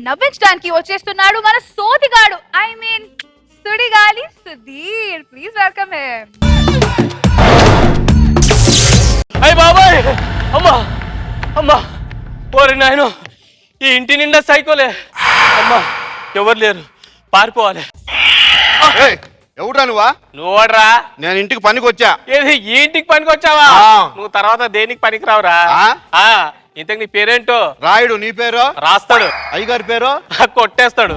నవ్వించడానికి వచ్చేస్తున్నాడు మన సోదిగాడు. I mean Sudigali Sudheer. Please welcome him. అయ్య బాబాయ్, అమ్మా అమ్మా, ఓరి నాయను, ఈ ఇంటి నిండా సైకోలే. అమ్మా ఎవరు లేరు, పారిపోవాలి. ఎవడ్రా నువ్వా? నువ్వడ్రా? నేను ఇంటికి పనికి వచ్చా. ఏది ఈ ఇంటికి పనికి వచ్చావా? నువ్వు తర్వాత దేనికి పనికి రావురా? ఇంతకు నీ పేరేంటో? రాయుడు. నీ పేరు? రాస్తాడు. అయ్యగారి పేరు? కొట్టేస్తాడు.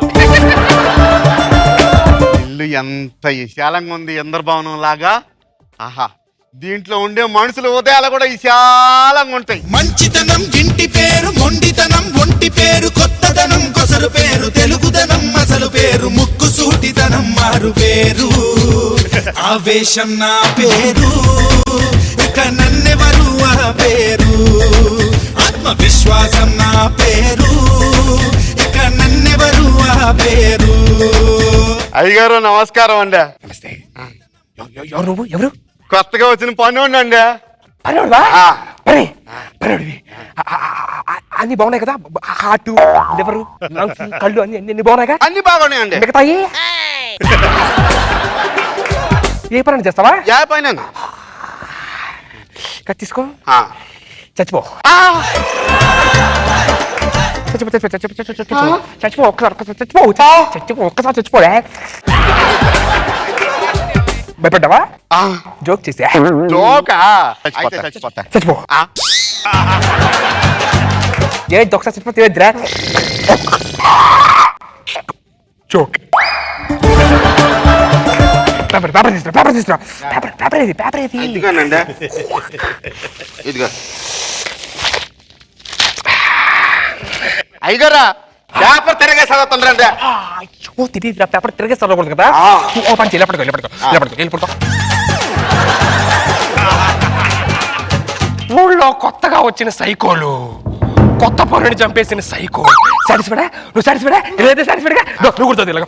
ఇల్లు ఎంత విశాలంగా ఉంది, ఇంద్రభవనం లాగా. ఆహా, దీంట్లో ఉండే మనుషుల ఉదయాలు కూడా విశాలంగా ఉంటాయి. మంచితనం ఇంటి పేరు, మొండితనం ఒంటి పేరు, కొత్తదనం కొసరు పేరు, తెలుగుదనం అసలు పేరు, ముక్కు సూటిదనం మారు పేరు, ఆవేశం నా పేరు, ఇక నన్నెవరు ఆ పేరు, ఆత్మవిశ్వాసం నా పేరు, ఇక నన్నెవరు ఆ పేరు. అయ్యగారు నమస్కారం అండి. నమస్తే. ఎవరు నువ్వు? ఎవరు? కొత్తగా వచ్చిన పని ఉండండి. పనివాడువా? పనివాడివి. అన్ని బాగున్నాయి కదా? హార్ట్, లివరు, లంగ్స్, కళ్ళు అన్ని బాగున్నాయిగా? అన్ని బాగున్నాయండి. మిగతాయి ఏ పని చేస్తావా? ఏ పైన తీసుకో, చచ్చిపో. చచ్చిపో ఒక్కసారి చచ్చిపోలే. భయపడ్డావా? జోక్ చేసా. చచ్చిపో. ఏంటి ఒకసారి చచ్చిపోతే వద్దురా? జోక్. పేపర్ తీసుకురా. పేపర్ ఏది? ఇదిగోనండి. ఇదిగో అయ్యగారా, పేపర్ తిరగే చదువుతుండ్రండి. అయ్యో తెలియదురా, పేపర్ తిరిగే చదవకూడదు కదా. ఓ పని వెళ్ళిపడుకో. ఊళ్ళో కొత్తగా వచ్చిన సైకోలు, కొత్త పనుని చంపేసిన సైకో. సాటిస్ఫైడా? నువ్వు సాటిస్ఫైడా? ఏదైతే సాటిస్ఫైడ్గా నువ్వు కూడా చదివా.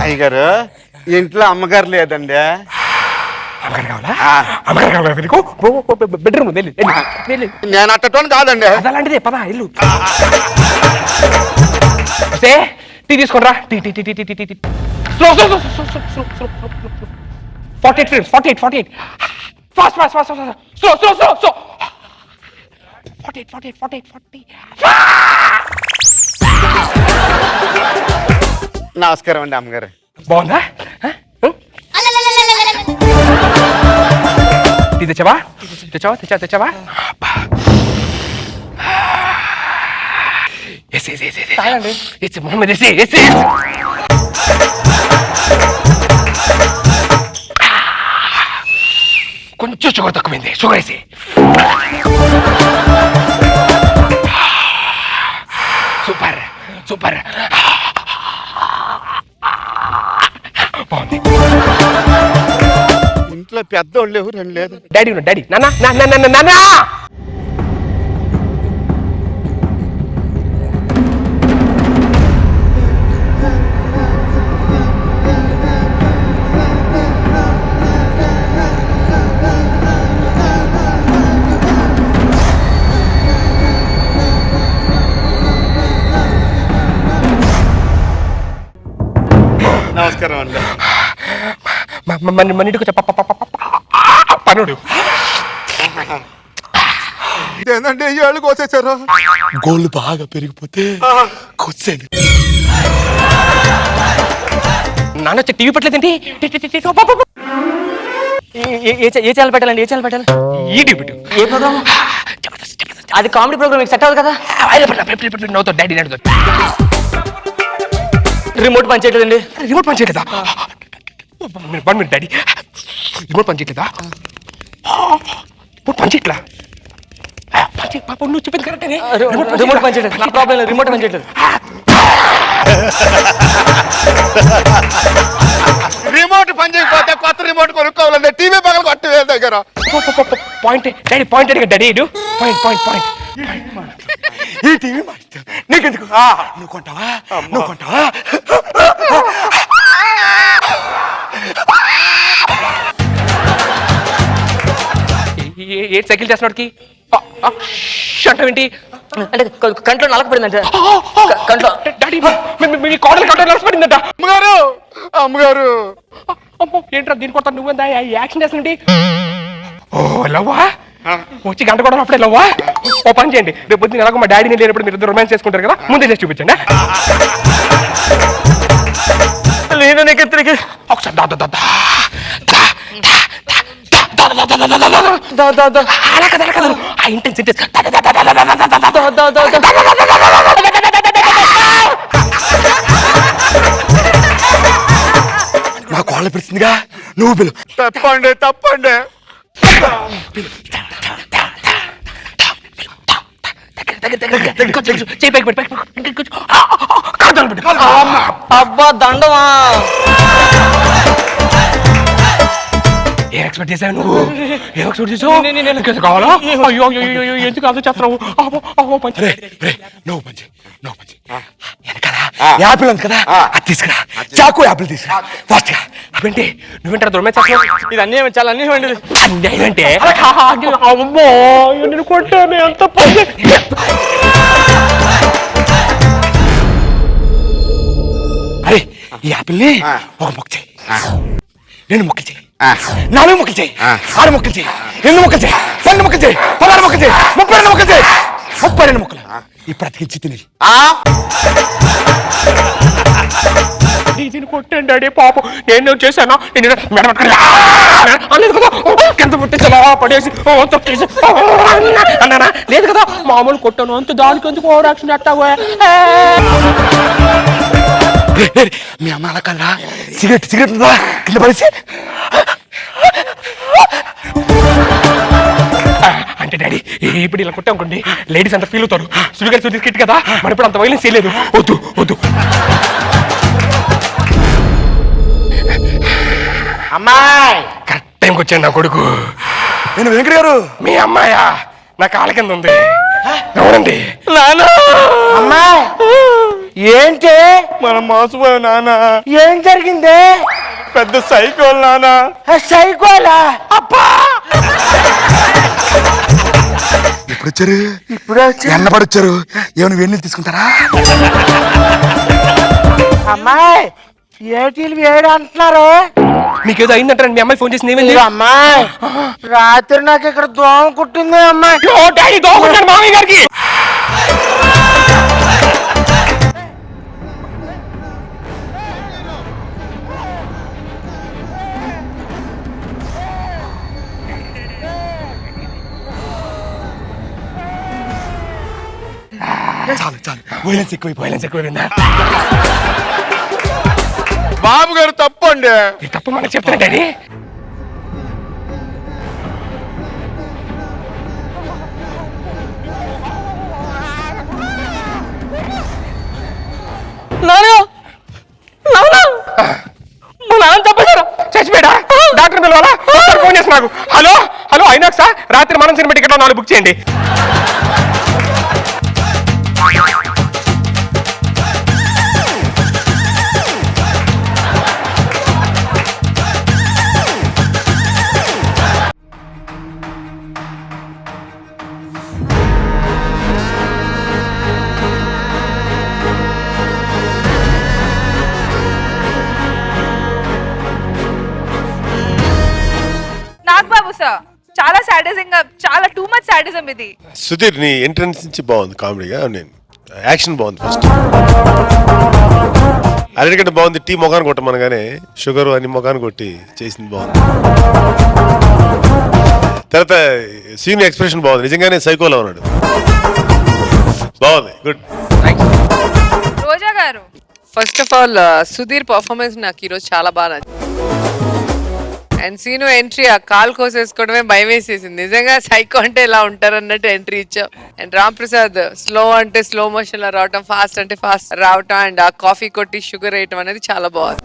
అయ్యగారు, ఇంట్లో అమ్మగారు లేదండి. అమ్మగారు కావాలా? అమ్మగారు కావాలా నీకు? బెడ్రూమ్ వెళ్ళి. నేను అట్టటోని కాదండి. అలాంటిదే, పదా ఇల్లు. టీ తీసుకోండి రా. Tea. Slow. 48 frames. 48. Fast. Slow. 48. నమస్కారం అండి అమ్మగారు. బాగుందా? టీ తెచ్చావా? మొహమ్మద్ కొంచెం షుగర్ తక్కువైంది. షుగర్ వేసి. సూపర్. బాగుంది. ఇంట్లో పెద్దోళ్ళు ఎవరు లేదు. డాడీ నాన్న. నమస్కారం అండి. మన ఇంటికి పనుడు ఏంటంటే ఏళ్ళు కోసేసారు. గోళ్ళు బాగా పెరిగిపోతే కొచ్చేది. నాన్న వచ్చి టీవీ పెట్టలేదండి. ఏ ఛానల్ పెట్టాలండి? ఈ టీవీ పెట్టు. ఏ ప్రోగ్రామ్? అది కామెడీ ప్రోగ్రామ్, మీకు సెట్ అవ్వదు కదా. నవ్వుతో డాడీ నడుతో. రిమోట్ పనిచేయట్లేదండి. రిమోట్ పనిచేయలేదా? 1 minute డాడీ. రిమోట్ పనిచేయట్లేదా? పనిచేయట్లా? పాప నువ్వు చెప్పింది కరెక్టే. రిమోట్ పనిచేయట్లేదు. నా ప్రాబ్లం లేదు, రిమోట్ పనిచేయట్లేదు. రిమోట్ పని చేయకపోతే కొత్త రిమోట్ కొనుక్కోవాలండి. టీవీ పగల కొట్టి దగ్గర పాయింట్ డాడీ డాడీ పాయింట్. ఈ టీవీ నీకెందుకు? నువ్వు కొంటావా? ఏంటి సైకిల్ చేస్తున్నాడికి అంటావేంటి? అంటే కంట్లో నలక పడిందంటే కంట్లో. డాడీ మీ కోడలు కంట్లో నలసపడిందంట. అమ్మగారు అమ్మగారు అమ్మో ఏంట్రా దీని కొత్త నువ్వు యాక్షన్ చేస్తున్నటి? ఓ లవ్వా వచ్చి గంట కూడా అప్పుడే లవ్వా. ఓ పని చేయండి, రేపు పొద్దున్న ఎలాగో మా డాడీని లేనప్పుడు మీరు ఇద్దరు రొమాన్స్ చేసుకుంటారు కదా, ముందే చేసి చూపించండి. లేదు నీకు ఒకసారి దా దా దా దా. అలా కదా, అలా కదా. ఆ ఇంటెన్సిటీ నా కోళ్ళ పిలిచిందిగా, నువ్వు పిలు. తప్పండి తప్పండి. అబ్బా దండమా. ఏం ఎక్స్పెక్ట్ చేసావు నువ్వు? ఏం ఎక్స్పెక్ట్ చేసావు? కావాలా? అయ్యో అయ్యో ఎందుకు కాదు చేస్తున్నావు? నువ్వు పంచి వెనకాల యాపిల్ ఉంది కదా, అది తీసుకురా. చాకు యాపిల్ తీసుకురా ఫాస్ట్ గా. అవేంటి నువ్వేంటారు రొమాన్స్ చేస్తున్నావు? ఇది అన్యాయం, చాలా అన్యాయం అండి. అన్యాయం అంటే అమ్మో నేను కొట్టాను ఎంత పని. అరే ఈ యాపిల్ ని ఒక మొక్క చేయి, 2 మొక్కలు చేయి, 4 మొక్కలు చేయి, 6 మొక్కలు చేయి, 8 మొక్కలు చేయి, 12 మొక్కలు చేయి, 16 మొక్కలు చేయి, 32 మొక్కలు చేయి, 32 మొక్కలు. ఇప్పుడు అతికించి తినేది. దీన్ని కొట్టాను డాడీ పాపం. నేను చేశాను మేడం లేదు కదా, కింద పుట్టేసా పడేసి తొక్కేసి అన్నానా? లేదు కదా, మామూలు కొట్టాను అంత, దానికి ఎందుకు ఓవర్ యాక్షన్ చేస్తావా? మీ అమ్మ అలా కల్లా సిగరెట్ ఉందా కింద పడేసి. అంటే డాడీ ఇప్పుడు ఇలా కొట్టాం అనుకోండి, లేడీస్ అంత ఫీల్ అవుతారు. సుడిగాలి కిట్ కదా, మరి ఇప్పుడు అంత వైలెన్స్ చేయలేదు. వద్దు వద్దు. అమ్మాయి కరెక్ట్ టైంకి వచ్చాను నా కొడుకు. నేను వెంకట గారు. మీ అమ్మాయా? నా కాళ్ళ కింద ఉంది. ఎవరండి? అమ్మాయి ఏంటి? మనం మోసపోయాం నాన్న. ఏం జరిగింది? పెద్ద సైకోల్ నాన్న. సైకోలా? అబ్బా ఎప్పుడు వచ్చారు? ఇప్పుడు ఎన్నపడి వచ్చారు? ఏమైనా వెన్నీళ్ళు తీసుకుంటారా? అమ్మాయి ఏటీలు వేడి అంటున్నారు. మీకేదో అయిందంటారండి. మీ అమ్మాయి ఫోన్ చేసింది ఏమైంది? అమ్మాయి రాత్రి నాకు ఇక్కడ దోమ కుట్టింది అమ్మాయి. డాడీ దోగుతాడు మామయ్య గారికి. చాలు వైలెన్స్ ఎక్కువైపోయిందా? బాబు గారు తప్పండి. ఈ తప్పు మనకు చెప్తాను డాడీ. మా నాన్న తప్పేశారు, చచ్చిపోయాడా? డాక్టర్ పిలవాలా? ఫోన్ చేసి నాకు. హలో ఐనాక్స్ రాత్రి మనం సినిమా టికెట్ 4 బుక్ చేయండి. నాగబాబు సార్ చాలా సాడిజం గా, చాలా టూ మచ్ సాడిజం ఇది. సుధీర్ నీ ఎంట్రన్స్ నుంచి బాగుంది కామెడీగా. నేను యాక్షన్ బాగుంది ఫస్ట్, అన్నిటికంటే బాగుంది. టీ మొఖాన్ని కొట్టమనగానే షుగర్ అన్ని మొఖాన్ని కొట్టి చేసింది బాగుంది. తర్వాత సీన్ ఎక్స్ప్రెషన్ బాగుంది, నిజంగానే సైకోలో ఉన్నాడు. బాగుంది, గుడ్. రోజా గారు, first of all Sudheer performance నాకు ఈరోజు చాలా బాగా నచ్చింది. అండ్ సీను ఎంట్రీ ఆ కాల్ కోసేసుకోవడమే భయం వేసేసింది. నిజంగా సైకో అంటే ఇలా ఉంటారు అన్నట్టు ఎంట్రీ ఇచ్చావు. అండ్ రామ్ ప్రసాద్ స్లో అంటే స్లో మోషన్ లో రావటం, ఫాస్ట్ అంటే ఫాస్ట్ రావటం, అండ్ ఆ కాఫీ కొట్టి షుగర్ వేయటం అనేది చాలా బాగుంది.